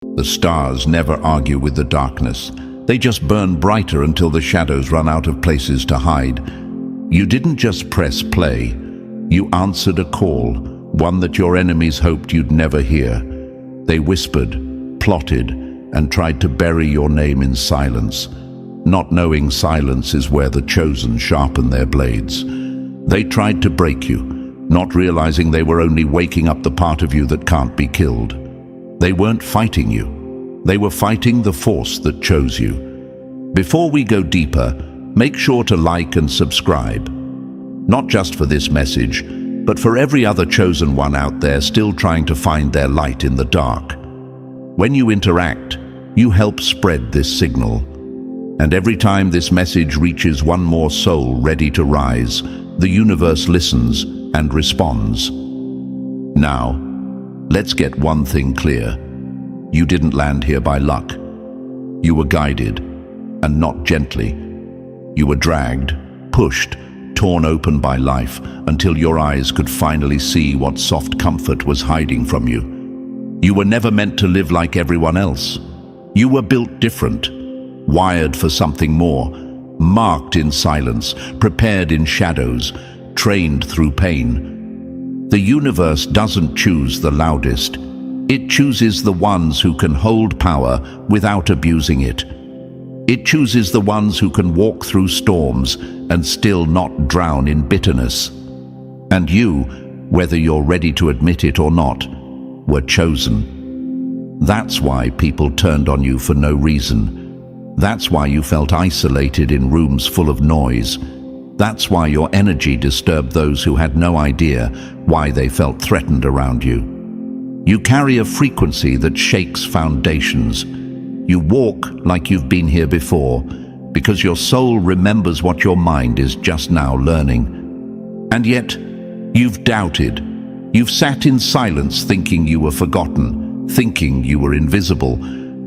The stars never argue with the darkness. They just burn brighter until the shadows run out of places to hide. You didn't just press play. You answered a call, one that your enemies hoped you'd never hear. They whispered, plotted, and tried to bury your name in silence, not knowing silence is where the chosen sharpen their blades. They tried to break you, not realizing they were only waking up the part of you that can't be killed. They weren't fighting you. They were fighting the force that chose you. Before we go deeper, make sure to like and subscribe. Not just for this message, but for every other chosen one out there still trying to find their light in the dark. When you interact, you help spread this signal. And every time this message reaches one more soul ready to rise, the universe listens and responds. Now, let's get one thing clear. You didn't land here by luck. You were guided, and not gently. You were dragged, pushed, torn open by life until your eyes could finally see what soft comfort was hiding from you. You were never meant to live like everyone else. You were built different, wired for something more, marked in silence, prepared in shadows, trained through pain. The universe doesn't choose the loudest. It chooses the ones who can hold power without abusing it. It chooses the ones who can walk through storms and still not drown in bitterness. And you, whether you're ready to admit it or not, were chosen. That's why people turned on you for no reason. That's why you felt isolated in rooms full of noise. That's why your energy disturbed those who had no idea why they felt threatened around you. You carry a frequency that shakes foundations. You walk like you've been here before, because your soul remembers what your mind is just now learning. And yet, you've doubted. You've sat in silence thinking you were forgotten, thinking you were invisible.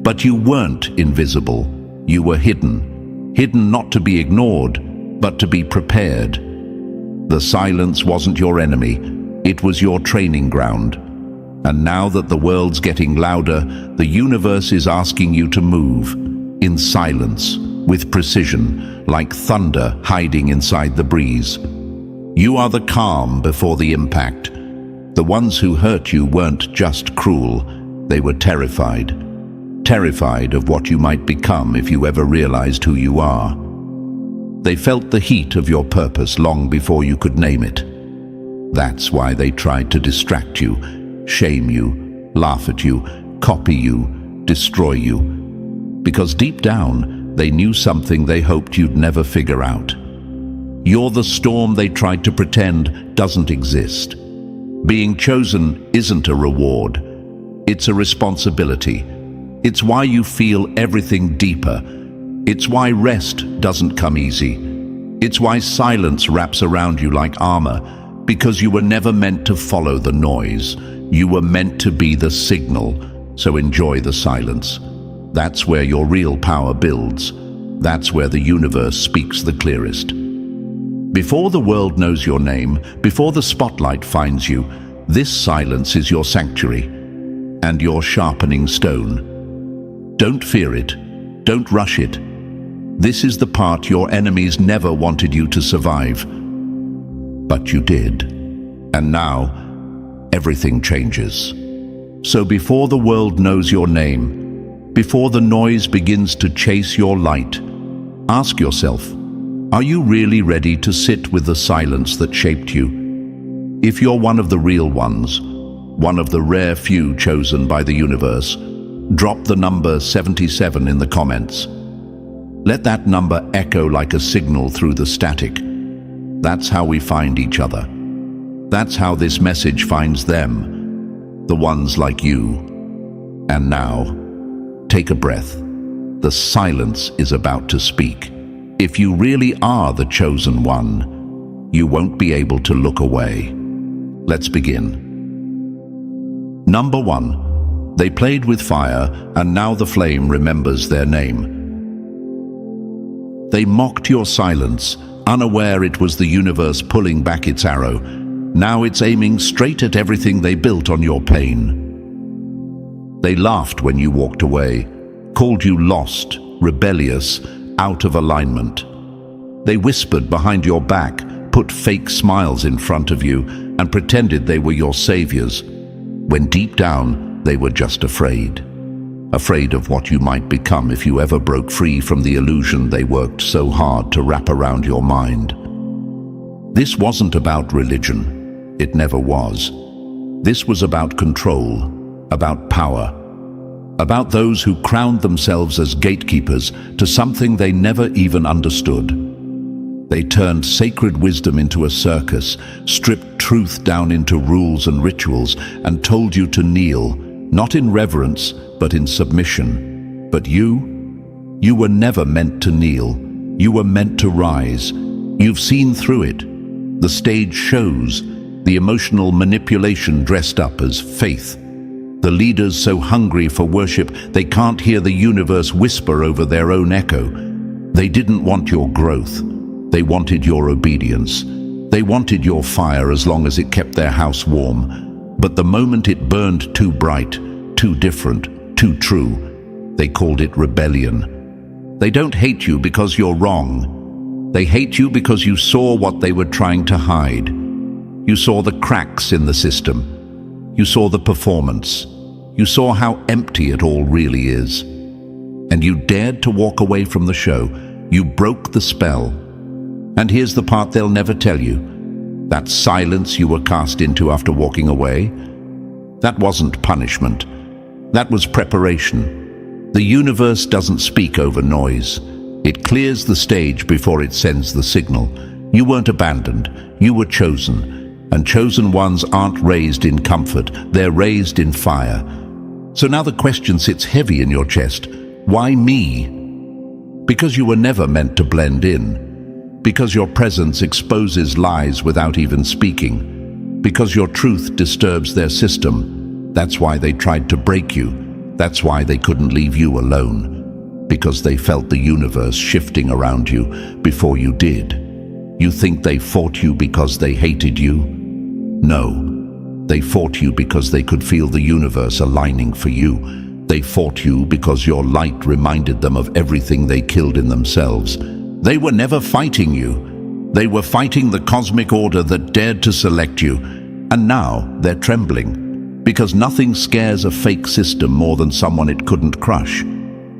But you weren't invisible. You were hidden. Hidden not to be ignored, but to be prepared. The silence wasn't your enemy. It was your training ground. And now that the world's getting louder, the universe is asking you to move, in silence, with precision, like thunder hiding inside the breeze. You are the calm before the impact. The ones who hurt you weren't just cruel, they were terrified. Terrified of what you might become if you ever realized who you are. They felt the heat of your purpose long before you could name it. That's why they tried to distract you, shame you, laugh at you, copy you, destroy you. Because deep down, they knew something they hoped you'd never figure out. You're the storm they tried to pretend doesn't exist. Being chosen isn't a reward. It's a responsibility. It's why you feel everything deeper. It's why rest doesn't come easy. It's why silence wraps around you like armor, because you were never meant to follow the noise. You were meant to be the signal, so enjoy the silence. That's where your real power builds. That's where the universe speaks the clearest. Before the world knows your name, before the spotlight finds you, this silence is your sanctuary and your sharpening stone. Don't fear it. Don't rush it. This is the part your enemies never wanted you to survive. But you did. And now, everything changes. So before the world knows your name, before the noise begins to chase your light, ask yourself, are you really ready to sit with the silence that shaped you? If you're one of the real ones, one of the rare few chosen by the universe, drop the number 77 in the comments. Let that number echo like a signal through the static. That's how we find each other. That's how this message finds them, the ones like you. And now, take a breath. The silence is about to speak. If you really are the chosen one, you won't be able to look away. Let's begin. Number 1. They played with fire, and now the flame remembers their name. They mocked your silence, unaware it was the universe pulling back its arrow. Now it's aiming straight at everything they built on your pain. They laughed when you walked away, called you lost, rebellious, out of alignment. They whispered behind your back, put fake smiles in front of you, and pretended they were your saviors, when deep down they were just afraid. Afraid of what you might become if you ever broke free from the illusion they worked so hard to wrap around your mind. This wasn't about religion. It never was. This was about control, about power, about those who crowned themselves as gatekeepers to something they never even understood. They turned sacred wisdom into a circus, stripped truth down into rules and rituals, and told you to kneel, not in reverence, but in submission. But you were never meant to kneel. You were meant to rise. You've seen through it. The stage shows, the emotional manipulation dressed up as faith. The leaders so hungry for worship they can't hear the universe whisper over their own echo. They didn't want your growth. They wanted your obedience. They wanted your fire as long as it kept their house warm. But the moment it burned too bright, too different, too true, they called it rebellion. They don't hate you because you're wrong. They hate you because you saw what they were trying to hide. You saw the cracks in the system. You saw the performance. You saw how empty it all really is. And you dared to walk away from the show. You broke the spell. And here's the part they'll never tell you. That silence you were cast into after walking away, that wasn't punishment. That was preparation. The universe doesn't speak over noise. It clears the stage before it sends the signal. You weren't abandoned. You were chosen. And chosen ones aren't raised in comfort. They're raised in fire. So now the question sits heavy in your chest. Why me? Because you were never meant to blend in. Because your presence exposes lies without even speaking. Because your truth disturbs their system. That's why they tried to break you. That's why they couldn't leave you alone. Because they felt the universe shifting around you before you did. You think they fought you because they hated you? No. They fought you because they could feel the universe aligning for you. They fought you because your light reminded them of everything they killed in themselves. They were never fighting you. They were fighting the cosmic order that dared to select you. And now they're trembling, because nothing scares a fake system more than someone it couldn't crush.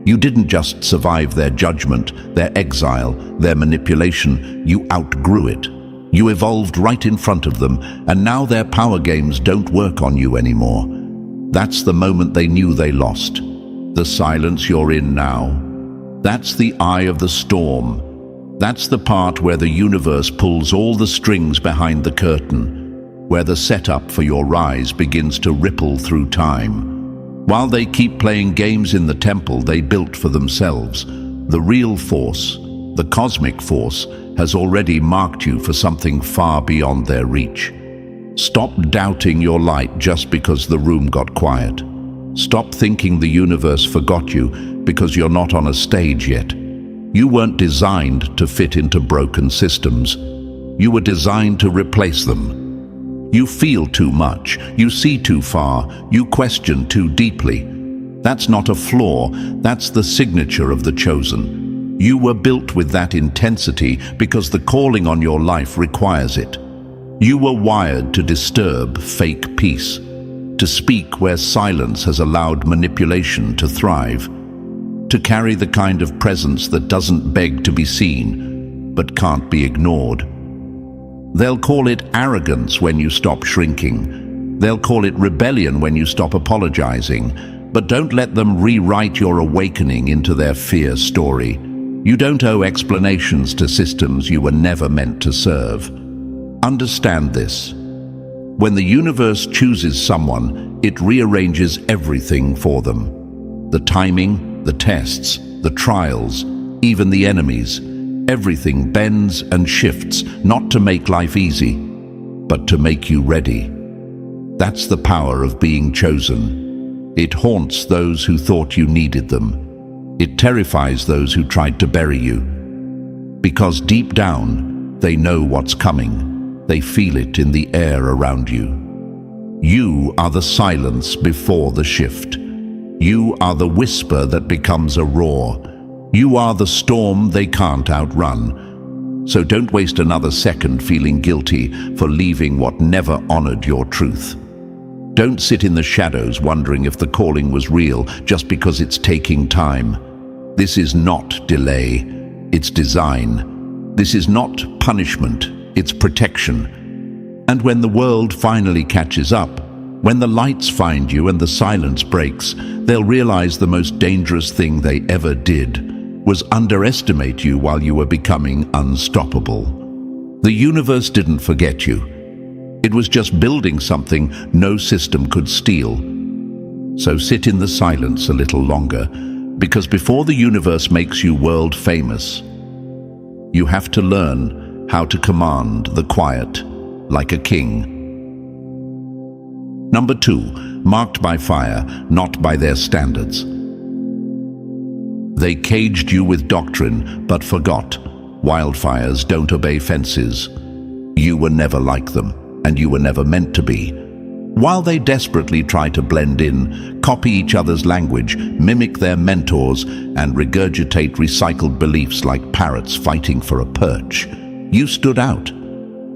You didn't just survive their judgment, their exile, their manipulation. You outgrew it. You evolved right in front of them, and now their power games don't work on you anymore. That's the moment they knew they lost. The silence you're in now. That's the eye of the storm. That's the part where the universe pulls all the strings behind the curtain, where the setup for your rise begins to ripple through time. While they keep playing games in the temple they built for themselves, the real force, the cosmic force, has already marked you for something far beyond their reach. Stop doubting your light just because the room got quiet. Stop thinking the universe forgot you because you're not on a stage yet. You weren't designed to fit into broken systems. You were designed to replace them. You feel too much. You see too far. You question too deeply. That's not a flaw. That's the signature of the chosen. You were built with that intensity because the calling on your life requires it. You were wired to disturb fake peace, to speak where silence has allowed manipulation to thrive, to carry the kind of presence that doesn't beg to be seen, but can't be ignored. They'll call it arrogance when you stop shrinking. They'll call it rebellion when you stop apologizing. But don't let them rewrite your awakening into their fear story. You don't owe explanations to systems you were never meant to serve. Understand this. When the universe chooses someone, it rearranges everything for them. The timing, the tests, the trials, even the enemies. Everything bends and shifts, not to make life easy, but to make you ready. That's the power of being chosen. It haunts those who thought you needed them. It terrifies those who tried to bury you. Because deep down, they know what's coming. They feel it in the air around you. You are the silence before the shift. You are the whisper that becomes a roar. You are the storm they can't outrun. So don't waste another second feeling guilty for leaving what never honored your truth. Don't sit in the shadows wondering if the calling was real just because it's taking time. This is not delay, it's design. This is not punishment, it's protection. And when the world finally catches up, when the lights find you and the silence breaks, they'll realize the most dangerous thing they ever did was underestimate you while you were becoming unstoppable. The universe didn't forget you. It was just building something no system could steal. So sit in the silence a little longer, because before the universe makes you world famous, you have to learn how to command the quiet like a king. Number 2, marked by fire, not by their standards. They caged you with doctrine, but forgot. Wildfires don't obey fences. You were never like them, and you were never meant to be. While they desperately try to blend in, copy each other's language, mimic their mentors, and regurgitate recycled beliefs like parrots fighting for a perch, you stood out.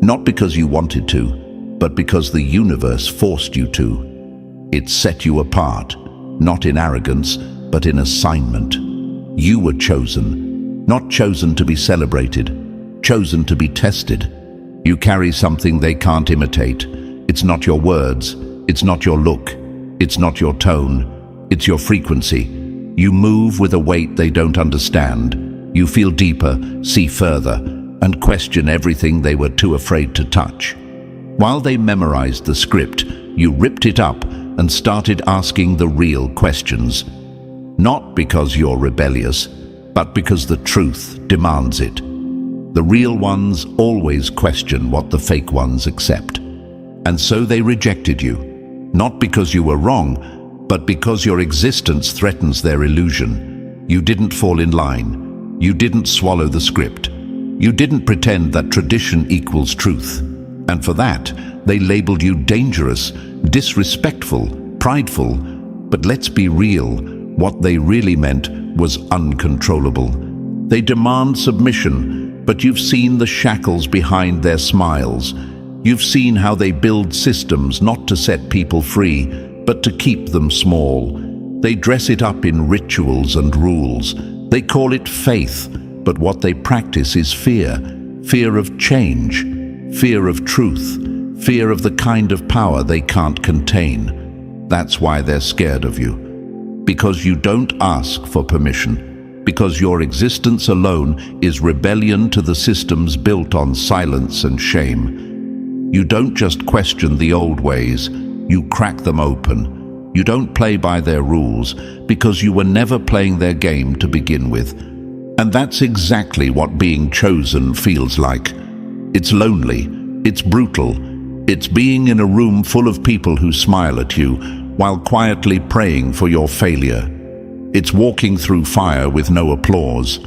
Not because you wanted to, but because the universe forced you to. It set you apart, not in arrogance, but in assignment. You were chosen, not chosen to be celebrated, chosen to be tested. You carry something they can't imitate. It's not your words, it's not your look, it's not your tone, it's your frequency. You move with a weight they don't understand. You feel deeper, see further, and question everything they were too afraid to touch. While they memorized the script, you ripped it up and started asking the real questions. Not because you're rebellious, but because the truth demands it. The real ones always question what the fake ones accept. And so they rejected you, not because you were wrong, but because your existence threatens their illusion. You didn't fall in line. You didn't swallow the script. You didn't pretend that tradition equals truth. And for that, they labeled you dangerous, disrespectful, prideful. But let's be real, what they really meant was uncontrollable. They demand submission, but you've seen the shackles behind their smiles. You've seen how they build systems not to set people free, but to keep them small. They dress it up in rituals and rules. They call it faith, but what they practice is fear. Fear of change, fear of truth, fear of the kind of power they can't contain. That's why they're scared of you. Because you don't ask for permission. Because your existence alone is rebellion to the systems built on silence and shame. You don't just question the old ways, you crack them open. You don't play by their rules because you were never playing their game to begin with. And that's exactly what being chosen feels like. It's lonely, it's brutal, it's being in a room full of people who smile at you while quietly praying for your failure. It's walking through fire with no applause.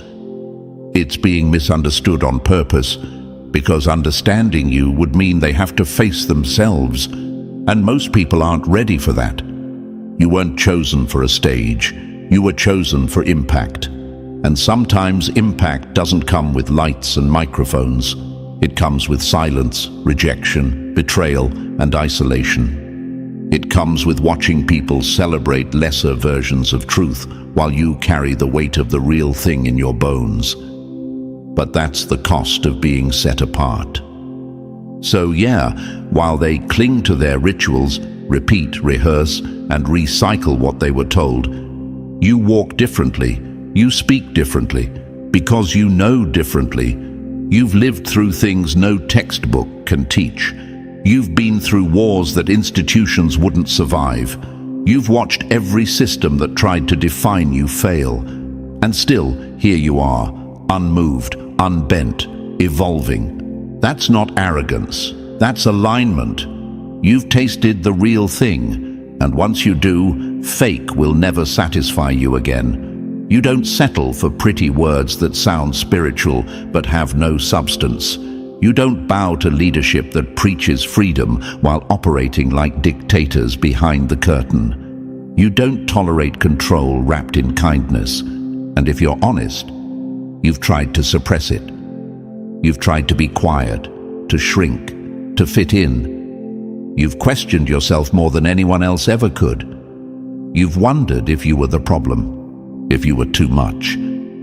It's being misunderstood on purpose, because understanding you would mean they have to face themselves, and most people aren't ready for that. You weren't chosen for a stage, you were chosen for impact. And sometimes impact doesn't come with lights and microphones. It comes with silence, rejection, betrayal, and isolation. It comes with watching people celebrate lesser versions of truth while you carry the weight of the real thing in your bones. But that's the cost of being set apart. So yeah, while they cling to their rituals, repeat, rehearse, and recycle what they were told, you walk differently, you speak differently, because you know differently. You've lived through things no textbook can teach. You've been through wars that institutions wouldn't survive. You've watched every system that tried to define you fail. And still, here you are, unmoved, unbent, evolving. That's not arrogance. That's alignment. You've tasted the real thing. And once you do, fake will never satisfy you again. You don't settle for pretty words that sound spiritual but have no substance. You don't bow to leadership that preaches freedom while operating like dictators behind the curtain. You don't tolerate control wrapped in kindness. And if you're honest, you've tried to suppress it. You've tried to be quiet, to shrink, to fit in. You've questioned yourself more than anyone else ever could. You've wondered if you were the problem, if you were too much,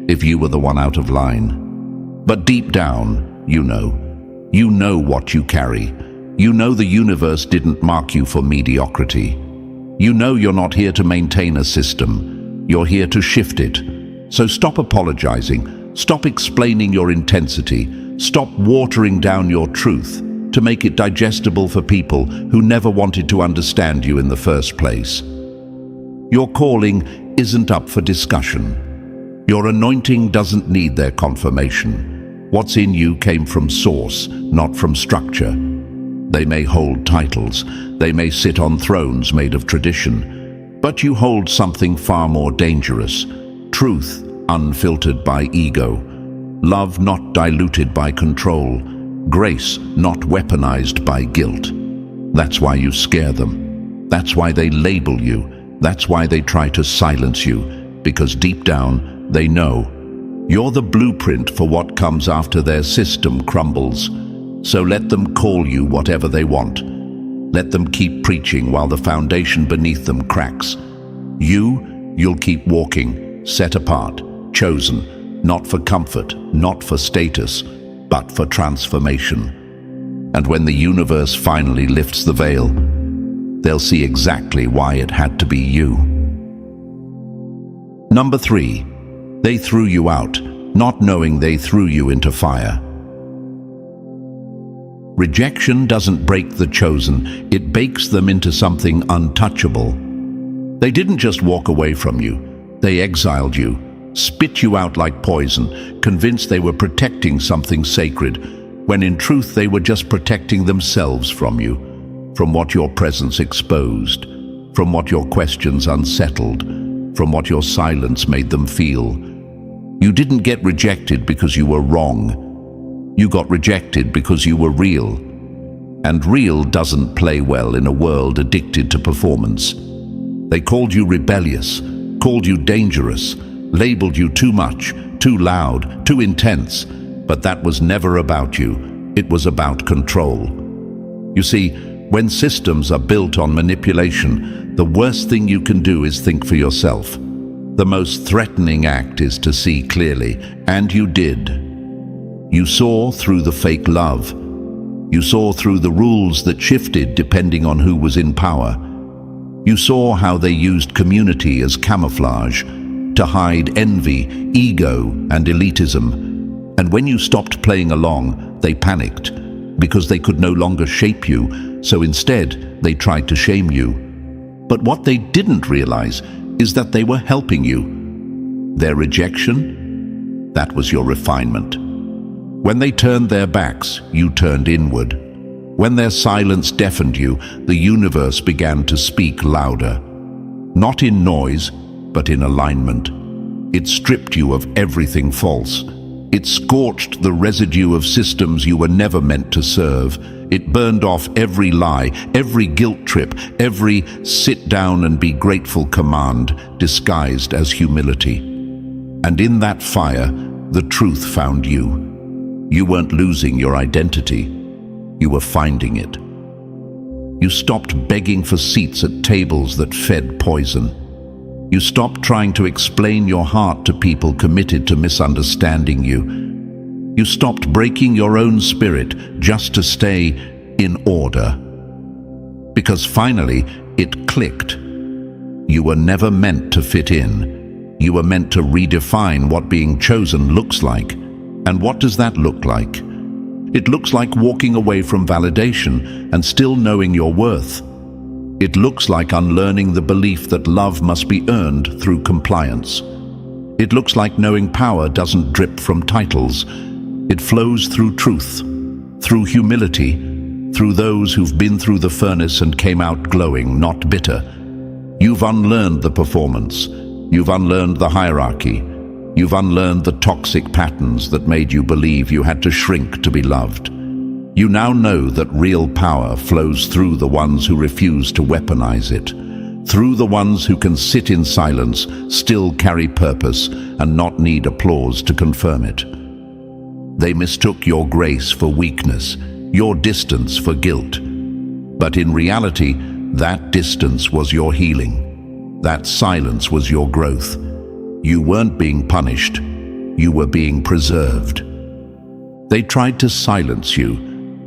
if you were the one out of line. But deep down, you know what you carry. You know the universe didn't mark you for mediocrity. You know you're not here to maintain a system. You're here to shift it. So stop apologizing. Stop explaining your intensity. Stop watering down your truth to make it digestible for people who never wanted to understand you in the first place. Your calling isn't up for discussion. Your anointing doesn't need their confirmation. What's in you came from source, not from structure. They may hold titles, they may sit on thrones made of tradition, but you hold something far more dangerous: truth unfiltered by ego, love not diluted by control, grace not weaponized by guilt. That's why you scare them. That's why they label you. That's why they try to silence you, because deep down they know you're the blueprint for what comes after their system crumbles. So let them call you whatever they want. Let them keep preaching while the foundation beneath them cracks. You'll keep walking, set apart, chosen, not for comfort, not for status, but for transformation. And when the universe finally lifts the veil, they'll see exactly why it had to be you. Number 3, they threw you out, not knowing they threw you into fire. Rejection doesn't break the chosen, it bakes them into something untouchable. They didn't just walk away from you, they exiled you, spit you out like poison, convinced they were protecting something sacred, when in truth they were just protecting themselves from you, from what your presence exposed, from what your questions unsettled, from what your silence made them feel. You didn't get rejected because you were wrong. You got rejected because you were real. And real doesn't play well in a world addicted to performance. They called you rebellious, called you dangerous, labeled you too much, too loud, too intense. But that was never about you. It was about control. You see, when systems are built on manipulation, the worst thing you can do is think for yourself. The most threatening act is to see clearly, and you did. You saw through the fake love. You saw through the rules that shifted depending on who was in power. You saw how they used community as camouflage to hide envy, ego, and elitism. And when you stopped playing along, they panicked because they could no longer shape you, so instead they tried to shame you. But what they didn't realize is that they were helping you. Their rejection, that was your refinement. When they turned their backs, you turned inward. When their silence deafened you, the universe began to speak louder. Not in noise, but in alignment. It stripped you of everything false. It scorched the residue of systems you were never meant to serve. It burned off every lie, every guilt trip, every sit down and be grateful command disguised as humility. And in that fire, the truth found you. You weren't losing your identity. You were finding it. You stopped begging for seats at tables that fed poison. You stopped trying to explain your heart to people committed to misunderstanding you. You stopped breaking your own spirit just to stay in order. Because finally, it clicked. You were never meant to fit in. You were meant to redefine what being chosen looks like. And what does that look like? It looks like walking away from validation and still knowing your worth. It looks like unlearning the belief that love must be earned through compliance. It looks like knowing power doesn't drip from titles. It flows through truth, through humility, through those who've been through the furnace and came out glowing, not bitter. You've unlearned the performance. You've unlearned the hierarchy. You've unlearned the toxic patterns that made you believe you had to shrink to be loved. You now know that real power flows through the ones who refuse to weaponize it, through the ones who can sit in silence, still carry purpose, and not need applause to confirm it. They mistook your grace for weakness, your distance for guilt. But in reality, that distance was your healing. That silence was your growth. You weren't being punished. You were being preserved. They tried to silence you,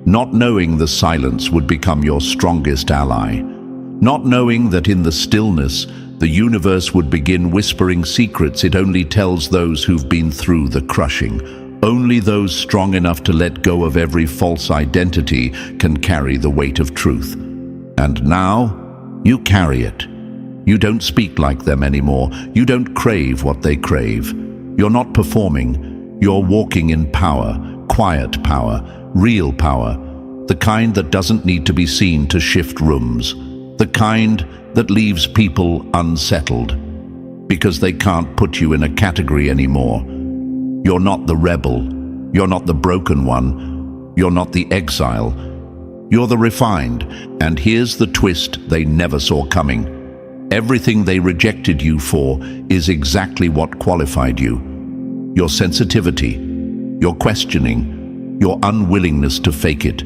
not knowing the silence would become your strongest ally, not knowing that in the stillness, the universe would begin whispering secrets it only tells those who've been through the crushing. Only those strong enough to let go of every false identity can carry the weight of truth. And now, you carry it. You don't speak like them anymore. You don't crave what they crave. You're not performing. You're walking in power, quiet power, real power, the kind that doesn't need to be seen to shift rooms, the kind that leaves people unsettled, because they can't put you in a category anymore. You're not the rebel. You're not the broken one. You're not the exile. You're the refined. And here's the twist they never saw coming. Everything they rejected you for is exactly what qualified you. Your sensitivity, your questioning, your unwillingness to fake it.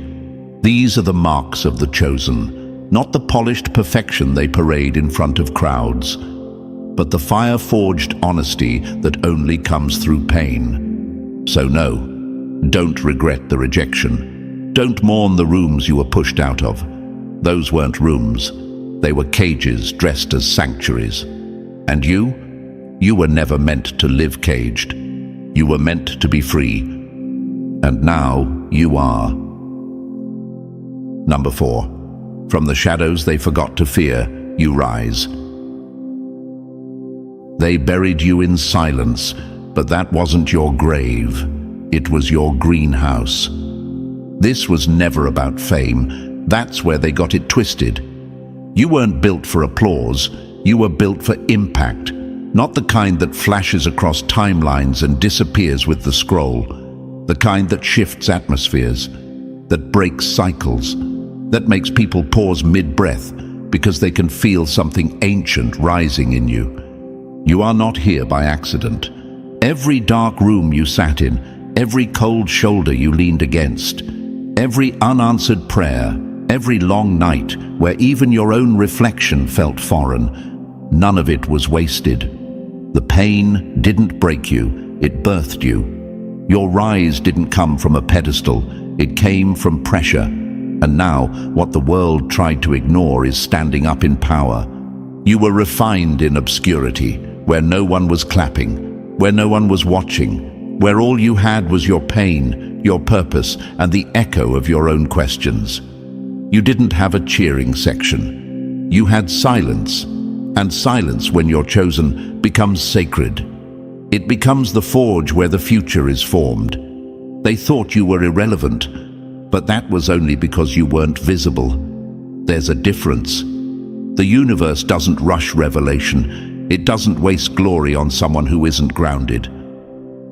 These are the marks of the chosen, not the polished perfection they parade in front of crowds, but the fire-forged honesty that only comes through pain. So no, don't regret the rejection. Don't mourn the rooms you were pushed out of. Those weren't rooms. They were cages dressed as sanctuaries. And you were never meant to live caged. You were meant to be free. And now you are. Number 4. From the shadows they forgot to fear, you rise. They buried you in silence, but that wasn't your grave. It was your greenhouse. This was never about fame. That's where they got it twisted. You weren't built for applause. You were built for impact, not the kind that flashes across timelines and disappears with the scroll, the kind that shifts atmospheres, that breaks cycles, that makes people pause mid-breath because they can feel something ancient rising in you. You are not here by accident. Every dark room you sat in, every cold shoulder you leaned against, every unanswered prayer, every long night where even your own reflection felt foreign, none of it was wasted. The pain didn't break you, it birthed you. Your rise didn't come from a pedestal, it came from pressure. And now, what the world tried to ignore is standing up in power. You were refined in obscurity, where no one was clapping, where no one was watching, where all you had was your pain, your purpose, and the echo of your own questions. You didn't have a cheering section. You had silence, and silence, when you're chosen, becomes sacred. It becomes the forge where the future is formed. They thought you were irrelevant, but that was only because you weren't visible. There's a difference. The universe doesn't rush revelation. It doesn't waste glory on someone who isn't grounded.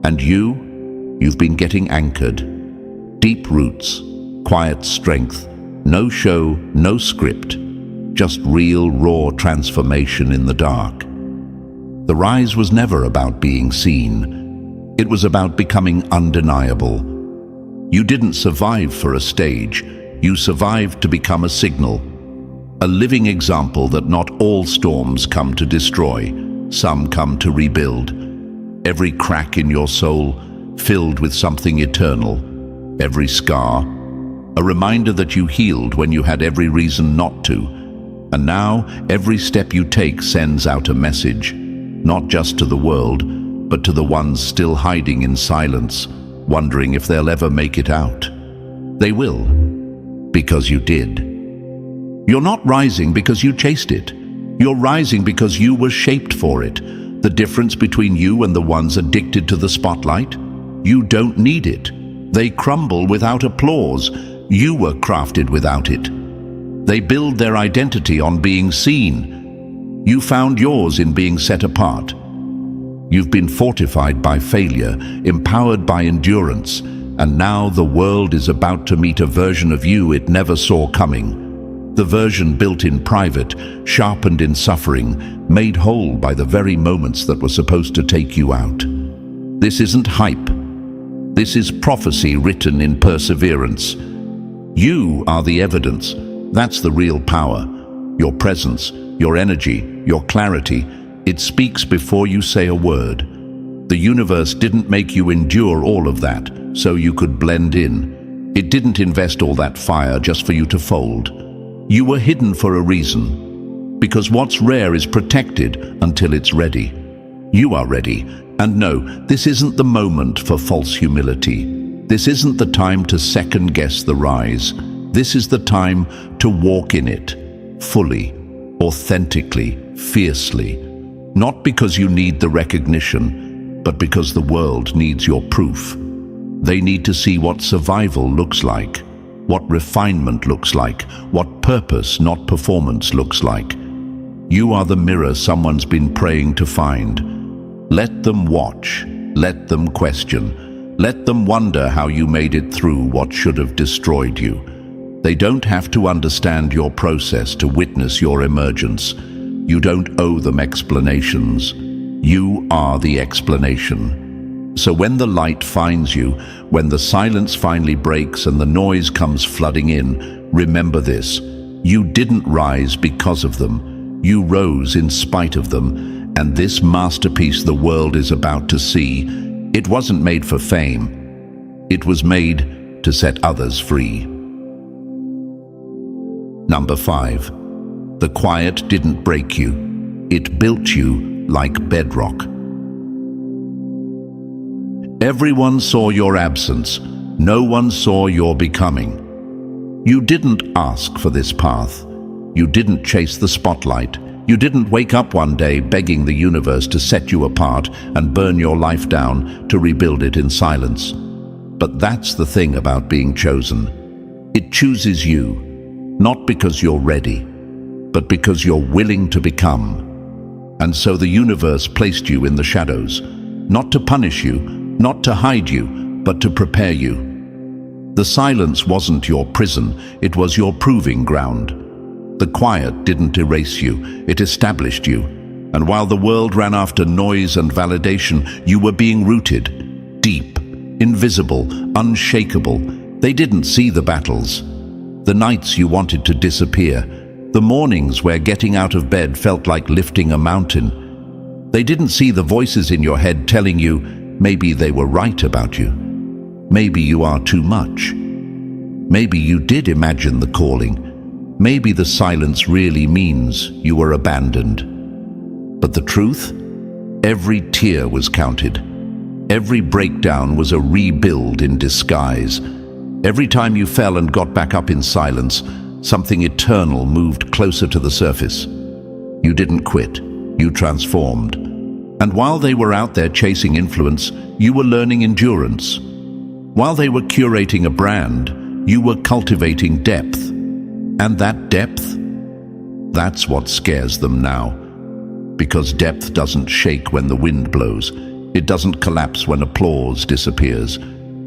And you've been getting anchored. Deep roots, quiet strength, no show, no script, just real, raw transformation in the dark. The rise was never about being seen. It was about becoming undeniable. You didn't survive for a stage. You survived to become a signal, a living example that not all storms come to destroy. Some come to rebuild. Every crack in your soul filled with something eternal. Every scar, a reminder that you healed when you had every reason not to. And now, every step you take sends out a message, not just to the world, but to the ones still hiding in silence, wondering if they'll ever make it out. They will, because you did. You're not rising because you chased it. You're rising because you were shaped for it. The difference between you and the ones addicted to the spotlight? You don't need it. They crumble without applause. You were crafted without it. They build their identity on being seen. You found yours in being set apart. You've been fortified by failure, empowered by endurance, and now the world is about to meet a version of you it never saw coming. The version built in private, sharpened in suffering, made whole by the very moments that were supposed to take you out. This isn't hype. This is prophecy written in perseverance. You are the evidence. That's the real power. Your presence, your energy, your clarity. It speaks before you say a word. The universe didn't make you endure all of that so you could blend in. It didn't invest all that fire just for you to fold. You were hidden for a reason. Because what's rare is protected until it's ready. You are ready. And no, this isn't the moment for false humility. This isn't the time to second-guess the rise. This is the time to walk in it, fully, authentically, fiercely. Not because you need the recognition, but because the world needs your proof. They need to see what survival looks like, what refinement looks like, what purpose, not performance, looks like. You are the mirror someone's been praying to find. Let them watch, let them question, let them wonder how you made it through what should have destroyed you. They don't have to understand your process to witness your emergence. You don't owe them explanations. You are the explanation. So when the light finds you, when the silence finally breaks and the noise comes flooding in, remember this: you didn't rise because of them. You rose in spite of them. And this masterpiece the world is about to see, it wasn't made for fame. It was made to set others free. Number 5. The quiet didn't break you. It built you like bedrock. Everyone saw your absence. No one saw your becoming. You didn't ask for this path. You didn't chase the spotlight. You didn't wake up one day begging the universe to set you apart and burn your life down to rebuild it in silence. But that's the thing about being chosen. It chooses you, not because you're ready, but because you're willing to become. And so the universe placed you in the shadows, not to punish you, not to hide you, but to prepare you. The silence wasn't your prison, it was your proving ground. The quiet didn't erase you, it established you. And while the world ran after noise and validation, you were being rooted, deep, invisible, unshakable. They didn't see the battles, the nights you wanted to disappear, the mornings where getting out of bed felt like lifting a mountain. They didn't see the voices in your head telling you maybe they were right about you. Maybe you are too much. Maybe you did imagine the calling. Maybe the silence really means you were abandoned. But the truth? Every tear was counted. Every breakdown was a rebuild in disguise. Every time you fell and got back up in silence, something eternal moved closer to the surface. You didn't quit. You transformed. And while they were out there chasing influence, you were learning endurance. While they were curating a brand, you were cultivating depth. And that depth, that's what scares them now. Because depth doesn't shake when the wind blows. It doesn't collapse when applause disappears.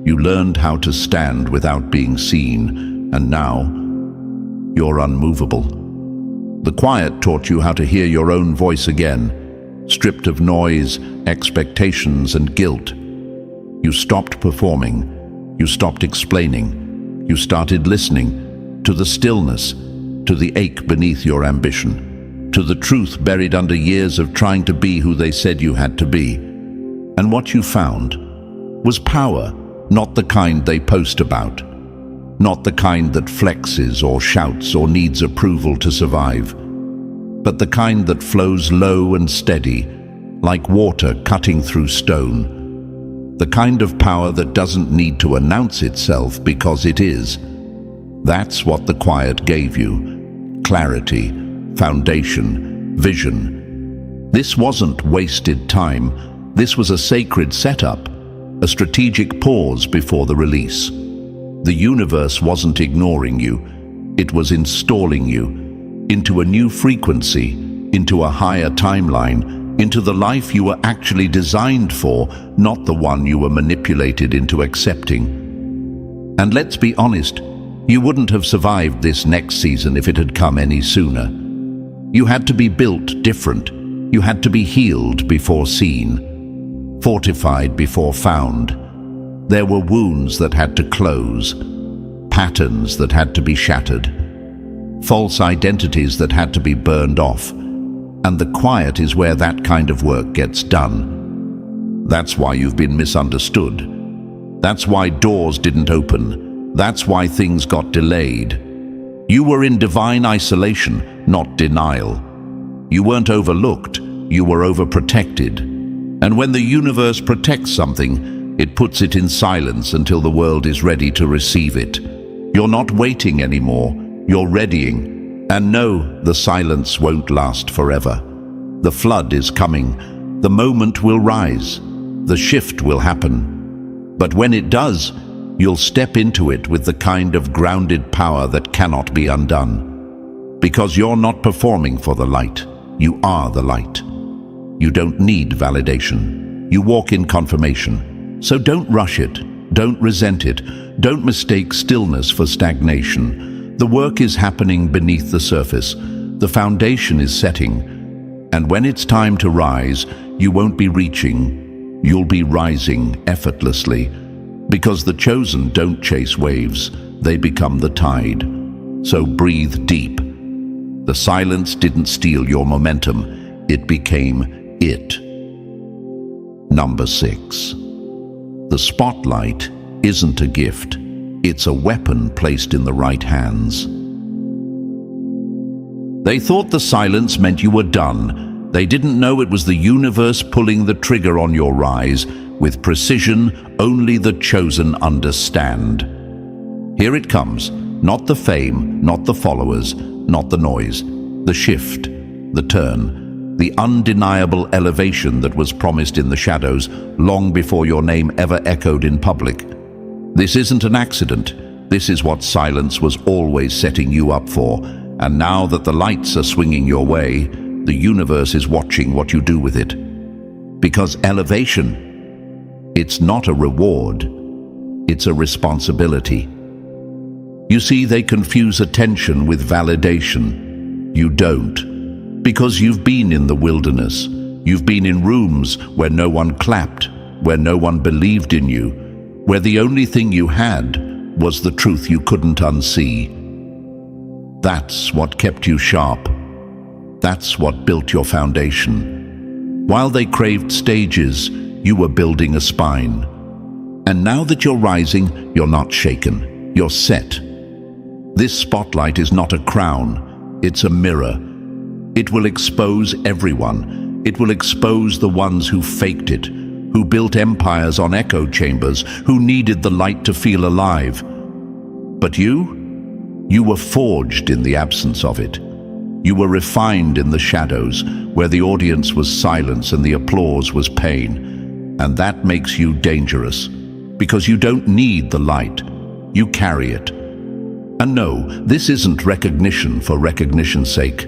You learned how to stand without being seen, and now you're unmovable. The quiet taught you how to hear your own voice again, stripped of noise, expectations, and guilt. You stopped performing. You stopped explaining. You started listening. To the stillness, to the ache beneath your ambition, to the truth buried under years of trying to be who they said you had to be. And what you found was power, not the kind they post about, not the kind that flexes or shouts or needs approval to survive, but the kind that flows low and steady, like water cutting through stone. The kind of power that doesn't need to announce itself because it is. That's what the quiet gave you. Clarity, foundation, vision. This wasn't wasted time. This was a sacred setup, a strategic pause before the release. The universe wasn't ignoring you. It was installing you into a new frequency, into a higher timeline, into the life you were actually designed for, not the one you were manipulated into accepting. And let's be honest, You wouldn't have survived this next season if it had come any sooner. You had to be built different. You had to be healed before seen, fortified before found. There were wounds that had to close, patterns that had to be shattered, false identities that had to be burned off. And the quiet is where that kind of work gets done. That's why you've been misunderstood. That's why doors didn't open. That's why things got delayed. You were in divine isolation, not denial. You weren't overlooked, you were overprotected. And when the universe protects something, it puts it in silence until the world is ready to receive it. You're not waiting anymore, you're readying. And no, the silence won't last forever. The flood is coming. The moment will rise. The shift will happen. But when it does, you'll step into it with the kind of grounded power that cannot be undone. Because you're not performing for the light. You are the light. You don't need validation. You walk in confirmation. So don't rush it. Don't resent it. Don't mistake stillness for stagnation. The work is happening beneath the surface. The foundation is setting. And when it's time to rise, you won't be reaching. You'll be rising effortlessly. Because the chosen don't chase waves. They become the tide. So breathe deep. The silence didn't steal your momentum. It became it. Number 6. The spotlight isn't a gift. It's a weapon placed in the right hands. They thought the silence meant you were done. They didn't know it was the universe pulling the trigger on your rise with precision only the chosen understand. Here it comes, not the fame, not the followers, not the noise, the shift, the turn, the undeniable elevation that was promised in the shadows long before your name ever echoed in public. This isn't an accident. This is what silence was always setting you up for. And now that the lights are swinging your way, the universe is watching what you do with it. Because elevation, it's not a reward. It's a responsibility. You see, they confuse attention with validation. You don't. Because you've been in the wilderness. You've been in rooms where no one clapped, where no one believed in you, where the only thing you had was the truth you couldn't unsee. That's what kept you sharp. That's what built your foundation. While they craved stages, you were building a spine. And now that you're rising, you're not shaken. You're set. This spotlight is not a crown. It's a mirror. It will expose everyone. It will expose the ones who faked it, who built empires on echo chambers, who needed the light to feel alive. But you were forged in the absence of it. You were refined in the shadows, where the audience was silence and the applause was pain. And that makes you dangerous, because you don't need the light. You carry it. And no, this isn't recognition for recognition's sake.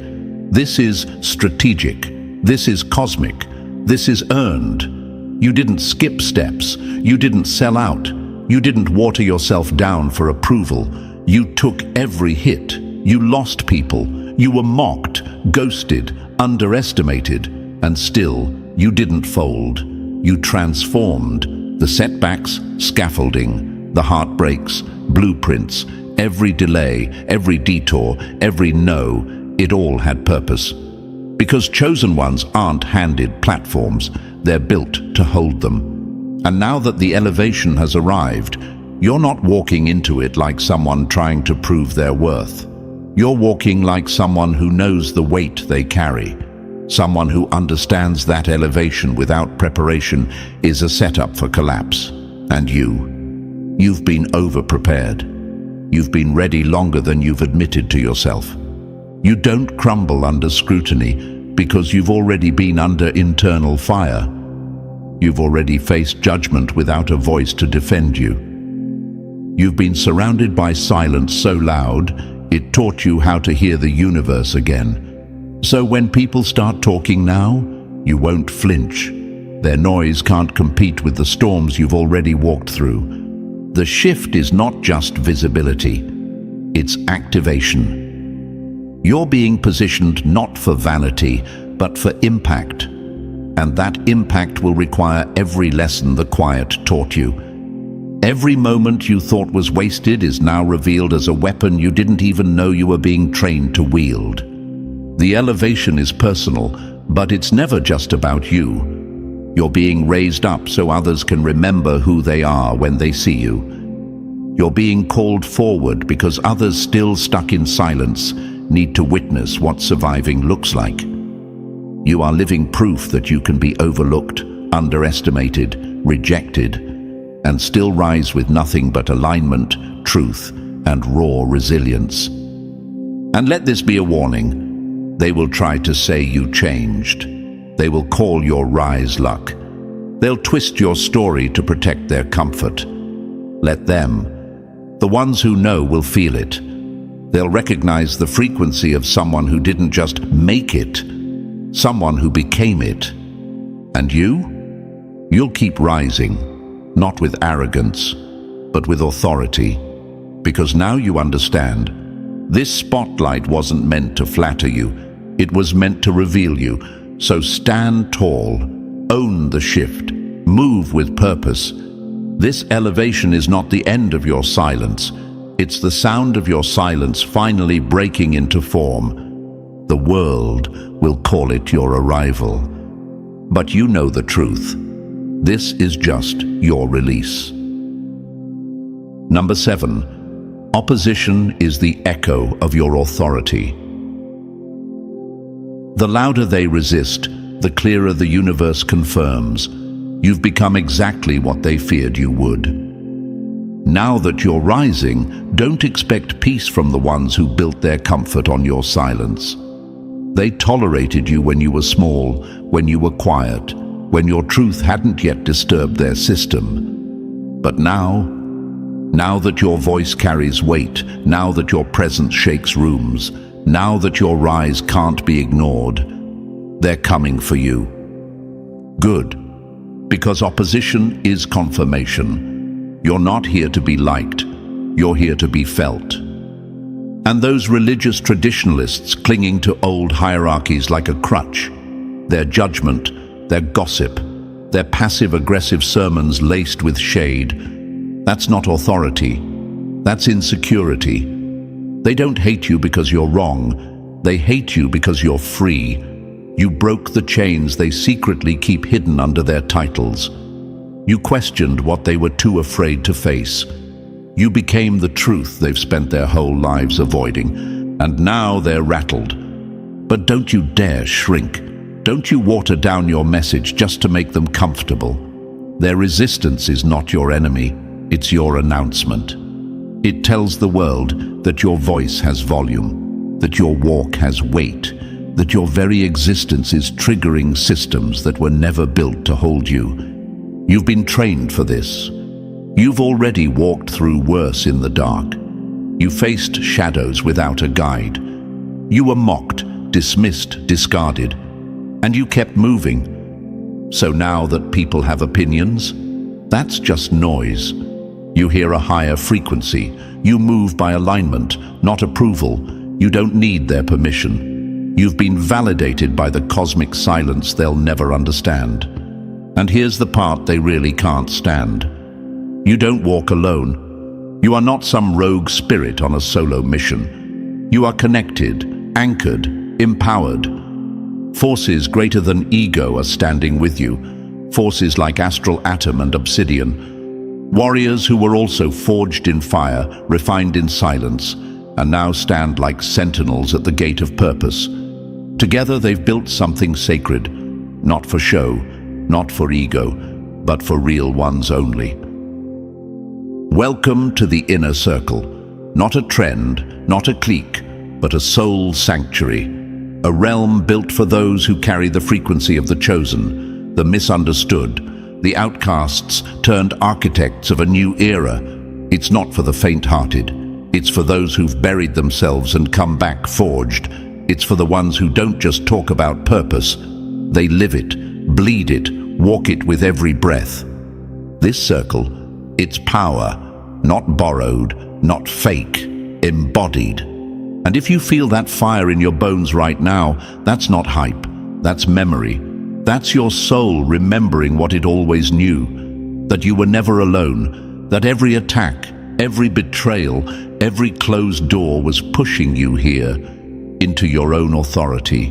This is strategic. This is cosmic. This is earned. You didn't skip steps. You didn't sell out. You didn't water yourself down for approval. You took every hit. You lost people. You were mocked, ghosted, underestimated. And still, you didn't fold. You transformed. The setbacks, scaffolding, the heartbreaks, blueprints, every delay, every detour, every no, it all had purpose. Because chosen ones aren't handed platforms. They're built to hold them. And now that the elevation has arrived, you're not walking into it like someone trying to prove their worth. You're walking like someone who knows the weight they carry. Someone who understands that elevation without preparation is a setup for collapse. And you've been over-prepared. You've been ready longer than you've admitted to yourself. You don't crumble under scrutiny because you've already been under internal fire. You've already faced judgment without a voice to defend you. You've been surrounded by silence so loud, it taught you how to hear the universe again. So when people start talking now, you won't flinch. Their noise can't compete with the storms you've already walked through. The shift is not just visibility. it's activation. You're being positioned not for vanity, but for impact. And that impact will require every lesson the quiet taught you. Every moment you thought was wasted is now revealed as a weapon you didn't even know you were being trained to wield. The elevation is personal, but it's never just about you. You're being raised up so others can remember who they are when they see you. You're being called forward because others still stuck in silence need to witness what surviving looks like. You are living proof that you can be overlooked, underestimated, rejected, and still rise with nothing but alignment, truth, and raw resilience. And let this be a warning. They will try to say you changed. They will call your rise luck. They'll twist your story to protect their comfort. Let them. The ones who know will feel it. They'll recognize the frequency of someone who didn't just make it, someone who became it. And you? You'll keep rising, not with arrogance, but with authority. Because now you understand, this spotlight wasn't meant to flatter you, it was meant to reveal you. So stand tall, own the shift, move with purpose. This elevation is not the end of your silence. It's the sound of your silence finally breaking into form. The world will call it your arrival. But you know the truth. This is just your release. Number 7. Opposition is the echo of your authority. The louder they resist, the clearer the universe confirms. You've become exactly what they feared you would. Now that you're rising, don't expect peace from the ones who built their comfort on your silence. They tolerated you when you were small, when you were quiet, when your truth hadn't yet disturbed their system. But now that your voice carries weight, now that your presence shakes rooms, now that your rise can't be ignored, they're coming for you. Good, because opposition is confirmation. You're not here to be liked, you're here to be felt. And those religious traditionalists clinging to old hierarchies like a crutch, their judgment, their gossip, their passive-aggressive sermons laced with shade, that's not authority, that's insecurity. They don't hate you because you're wrong, they hate you because you're free. You broke the chains they secretly keep hidden under their titles. You questioned what they were too afraid to face. You became the truth they've spent their whole lives avoiding, and now they're rattled. But don't you dare shrink. Don't you water down your message just to make them comfortable. Their resistance is not your enemy, it's your announcement. It tells the world that your voice has volume, that your walk has weight, that your very existence is triggering systems that were never built to hold you. You've been trained for this. You've already walked through worse in the dark. You faced shadows without a guide. You were mocked, dismissed, discarded, and you kept moving. So now that people have opinions, that's just noise. You hear a higher frequency. You move by alignment, not approval. You don't need their permission. You've been validated by the cosmic silence they'll never understand. And here's the part they really can't stand. You don't walk alone. You are not some rogue spirit on a solo mission. You are connected, anchored, empowered. Forces greater than ego are standing with you. Forces like astral atom and obsidian. Warriors who were also forged in fire, refined in silence, and now stand like sentinels at the gate of purpose. Together they've built something sacred, not for show, not for ego, but for real ones only. Welcome to the inner circle. Not a trend, not a clique, but a soul sanctuary. A realm built for those who carry the frequency of the chosen, the misunderstood, the outcasts turned architects of a new era. It's not for the faint-hearted. It's for those who've buried themselves and come back forged. It's for the ones who don't just talk about purpose. They live it, bleed it, walk it with every breath. This circle, it's power, not borrowed, not fake, embodied. And if you feel that fire in your bones right now, that's not hype, that's memory. That's your soul remembering what it always knew, that you were never alone, that every attack, every betrayal, every closed door was pushing you here into your own authority.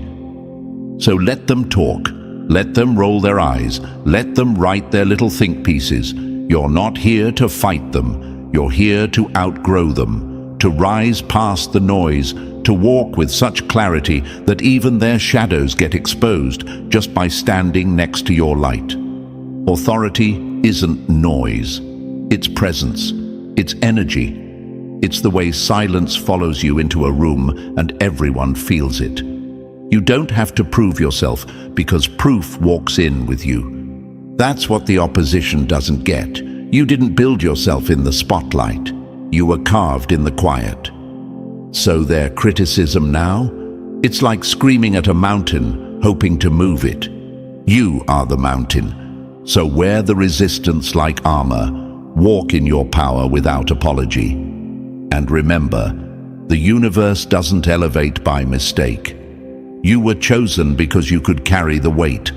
So let them talk, let them roll their eyes, let them write their little think pieces. You're not here to fight them, you're here to outgrow them, to rise past the noise, to walk with such clarity that even their shadows get exposed just by standing next to your light. Authority isn't noise, it's presence, it's energy. It's the way silence follows you into a room and everyone feels it. You don't have to prove yourself because proof walks in with you. That's what the opposition doesn't get. You didn't build yourself in the spotlight. You were carved in the quiet. So their criticism now? It's like screaming at a mountain, hoping to move it. You are the mountain. So wear the resistance like armor. Walk in your power without apology. And remember, the universe doesn't elevate by mistake. You were chosen because you could carry the weight,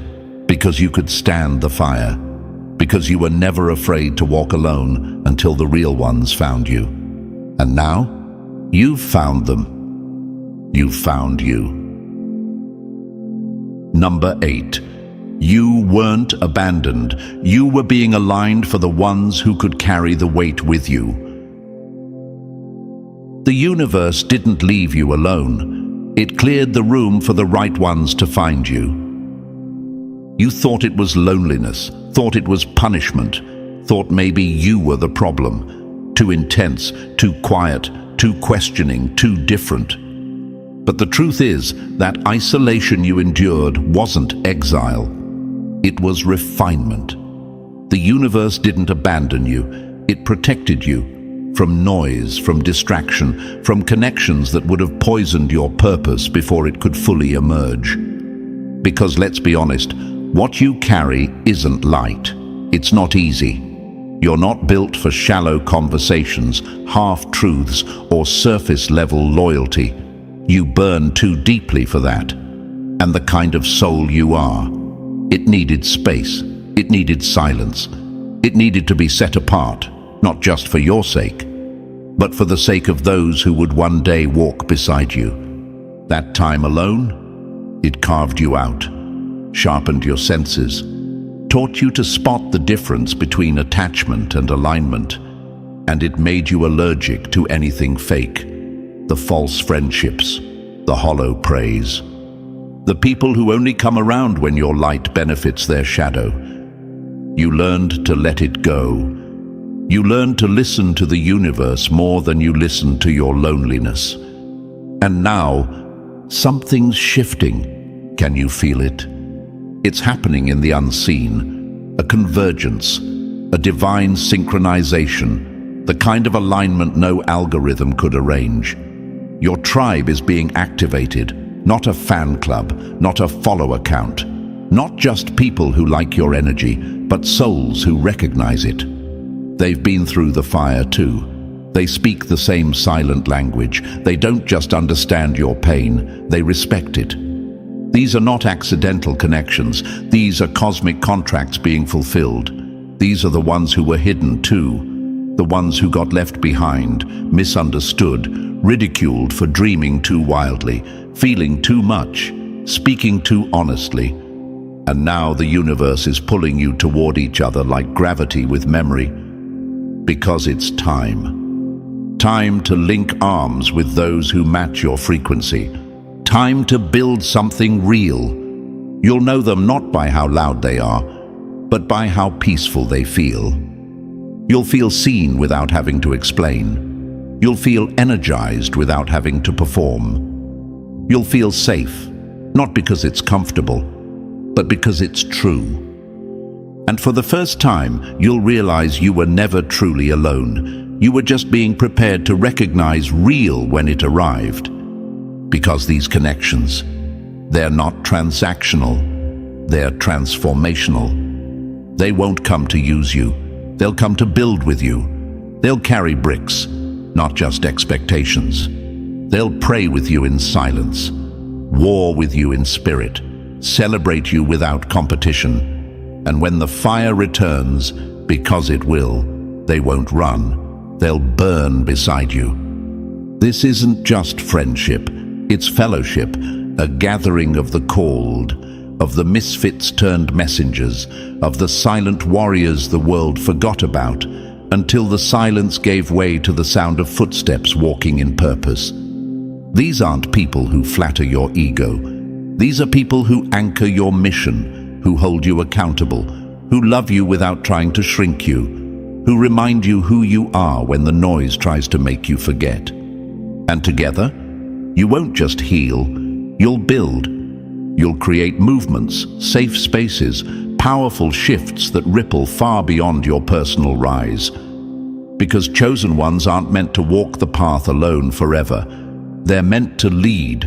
because you could stand the fire, because you were never afraid to walk alone until the real ones found you. And now, you've found them. You've found you. Number 8. You weren't abandoned. You were being aligned for the ones who could carry the weight with you. The universe didn't leave you alone. It cleared the room for the right ones to find you. You thought it was loneliness, thought it was punishment, thought maybe you were the problem. Too intense, too quiet, too questioning, too different. But the truth is that isolation you endured wasn't exile. It was refinement. The universe didn't abandon you. It protected you. From noise, from distraction, from connections that would have poisoned your purpose before it could fully emerge. Because let's be honest, what you carry isn't light. It's not easy. You're not built for shallow conversations, half-truths, or surface-level loyalty. You burn too deeply for that. And the kind of soul you are. It needed space. It needed silence. It needed to be set apart, not just for your sake, but for the sake of those who would one day walk beside you. That time alone, it carved you out, sharpened your senses, taught you to spot the difference between attachment and alignment, and it made you allergic to anything fake, the false friendships, the hollow praise, the people who only come around when your light benefits their shadow. You learned to let it go. You learned to listen to the universe more than you listened to your loneliness. And now, something's shifting. Can you feel it? It's happening in the unseen. A convergence, a divine synchronization, the kind of alignment no algorithm could arrange. Your tribe is being activated, not a fan club, not a follower count, not just people who like your energy, but souls who recognize it. They've been through the fire too. They speak the same silent language. They don't just understand your pain, they respect it. These are not accidental connections. These are cosmic contracts being fulfilled. These are the ones who were hidden too. The ones who got left behind, misunderstood, ridiculed for dreaming too wildly, feeling too much, speaking too honestly. And now the universe is pulling you toward each other like gravity with memory. Because it's time. Time to link arms with those who match your frequency. Time to build something real. You'll know them not by how loud they are, but by how peaceful they feel. You'll feel seen without having to explain. You'll feel energized without having to perform. You'll feel safe, not because it's comfortable, but because it's true. And for the first time, you'll realize you were never truly alone. You were just being prepared to recognize real when it arrived. Because these connections, they're not transactional, they're transformational. They won't come to use you, they'll come to build with you. They'll carry bricks, not just expectations. They'll pray with you in silence, war with you in spirit, celebrate you without competition. And when the fire returns, because it will, they won't run. They'll burn beside you. This isn't just friendship, it's fellowship, a gathering of the called, of the misfits turned messengers, of the silent warriors the world forgot about, until the silence gave way to the sound of footsteps walking in purpose. These aren't people who flatter your ego. These are people who anchor your mission, who hold you accountable, who love you without trying to shrink you, who remind you who you are when the noise tries to make you forget. And together, you won't just heal, you'll build. You'll create movements, safe spaces, powerful shifts that ripple far beyond your personal rise. Because chosen ones aren't meant to walk the path alone forever. They're meant to lead.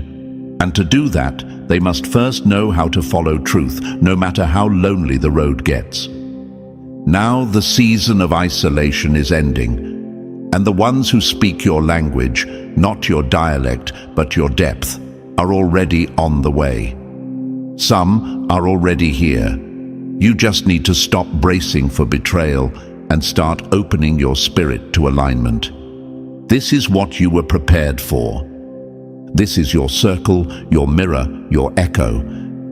And to do that, they must first know how to follow truth, no matter how lonely the road gets. Now the season of isolation is ending, and the ones who speak your language, not your dialect, but your depth, are already on the way. Some are already here. You just need to stop bracing for betrayal and start opening your spirit to alignment. This is what you were prepared for. This is your circle, your mirror, your echo.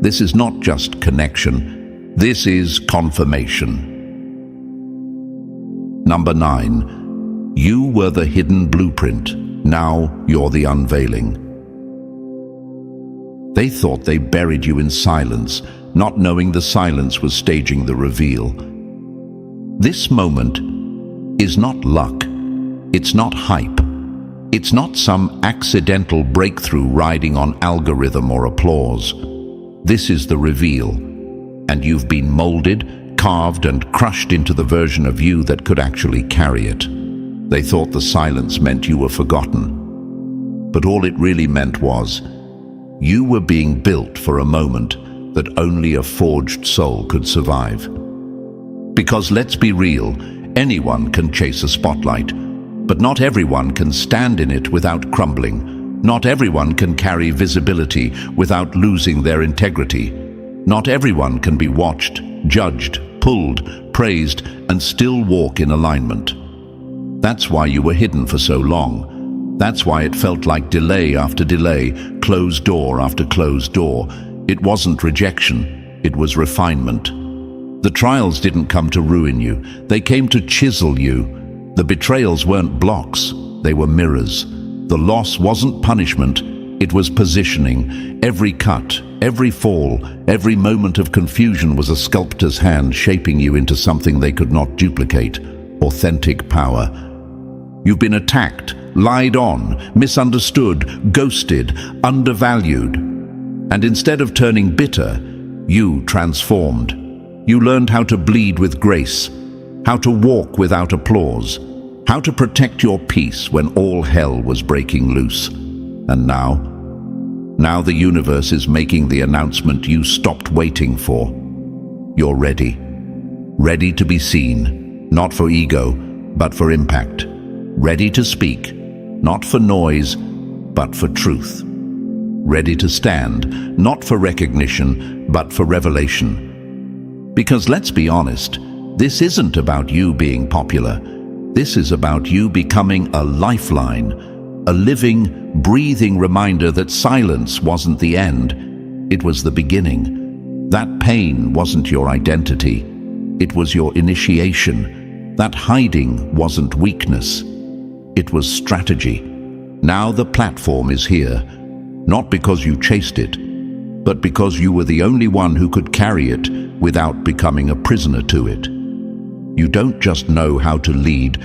This is not just connection. This is confirmation. Number 9. You were the hidden blueprint. Now you're the unveiling. They thought they buried you in silence, not knowing the silence was staging the reveal. This moment is not luck. It's not hype. It's not some accidental breakthrough riding on algorithm or applause. This is the reveal, and you've been molded, carved, and crushed into the version of you that could actually carry it. They thought the silence meant you were forgotten. But all it really meant was, you were being built for a moment that only a forged soul could survive. Because let's be real, anyone can chase a spotlight, but not everyone can stand in it without crumbling. Not everyone can carry visibility without losing their integrity. Not everyone can be watched, judged, pulled, praised, and still walk in alignment. That's why you were hidden for so long. That's why it felt like delay after delay, closed door after closed door. It wasn't rejection, it was refinement. The trials didn't come to ruin you, they came to chisel you. The betrayals weren't blocks, they were mirrors. The loss wasn't punishment, it was positioning. Every cut, every fall, every moment of confusion was a sculptor's hand shaping you into something they could not duplicate. Authentic power. You've been attacked, lied on, misunderstood, ghosted, undervalued. And instead of turning bitter, you transformed. You learned how to bleed with grace, how to walk without applause, how to protect your peace when all hell was breaking loose. And now the universe is making the announcement you stopped waiting for. You're ready. Ready to be seen, not for ego, but for impact. Ready to speak, not for noise, but for truth. Ready to stand, not for recognition, but for revelation. Because let's be honest, this isn't about you being popular. This is about you becoming a lifeline, a living, breathing reminder that silence wasn't the end, it was the beginning. That pain wasn't your identity, it was your initiation. That hiding wasn't weakness, it was strategy. Now the platform is here, not because you chased it, but because you were the only one who could carry it without becoming a prisoner to it. You don't just know how to lead,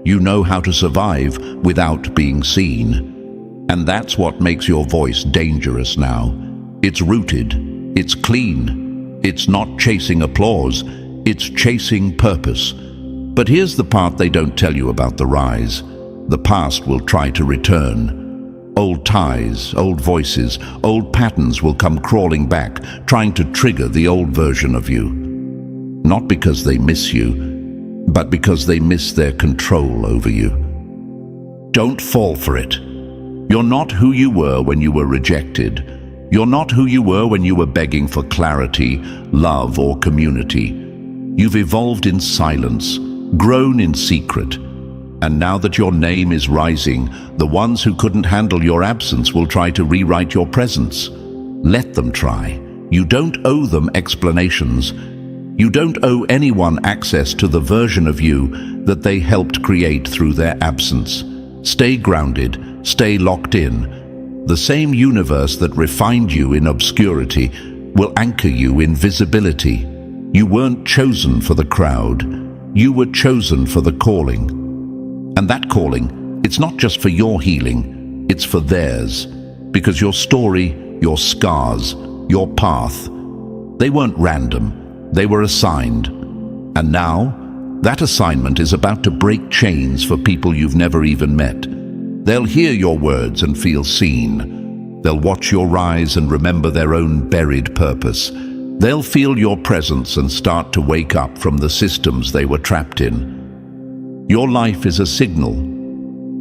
you know how to survive without being seen. And that's what makes your voice dangerous now. It's rooted, it's clean, it's not chasing applause, it's chasing purpose. But here's the part they don't tell you about the rise. The past will try to return. Old ties, old voices, old patterns will come crawling back, trying to trigger the old version of you. Not because they miss you, but because they miss their control over you. Don't fall for it. You're not who you were when you were rejected. You're not who you were when you were begging for clarity, love, or community. You've evolved in silence, grown in secret. And now that your name is rising, the ones who couldn't handle your absence will try to rewrite your presence. Let them try. You don't owe them explanations. You don't owe anyone access to the version of you that they helped create through their absence. Stay grounded, stay locked in. The same universe that refined you in obscurity will anchor you in visibility. You weren't chosen for the crowd. You were chosen for the calling. And that calling, it's not just for your healing, it's for theirs. Because your story, your scars, your path, they weren't random. They were assigned. And now, that assignment is about to break chains for people you've never even met. They'll hear your words and feel seen. They'll watch your rise and remember their own buried purpose. They'll feel your presence and start to wake up from the systems they were trapped in. Your life is a signal.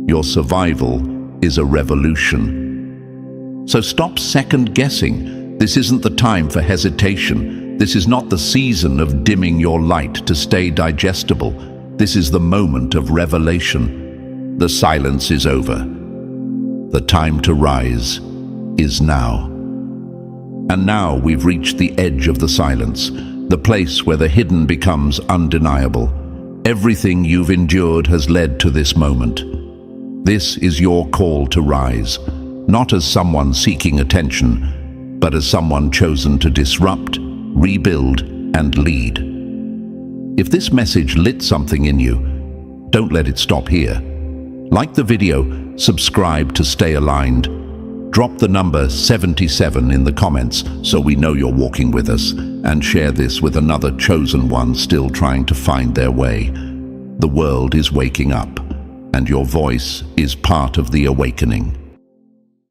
Your survival is a revolution. So stop second-guessing. This isn't the time for hesitation. This is not the season of dimming your light to stay digestible. This is the moment of revelation. The silence is over. The time to rise is now. And now we've reached the edge of the silence, the place where the hidden becomes undeniable. Everything you've endured has led to this moment. This is your call to rise, not as someone seeking attention, but as someone chosen to disrupt, rebuild, and lead. If this message lit something in you, don't let it stop here. Like the video, subscribe to stay aligned. Drop the number 77 in the comments so we know you're walking with us, and share this with another chosen one still trying to find their way. The world is waking up, and your voice is part of the awakening.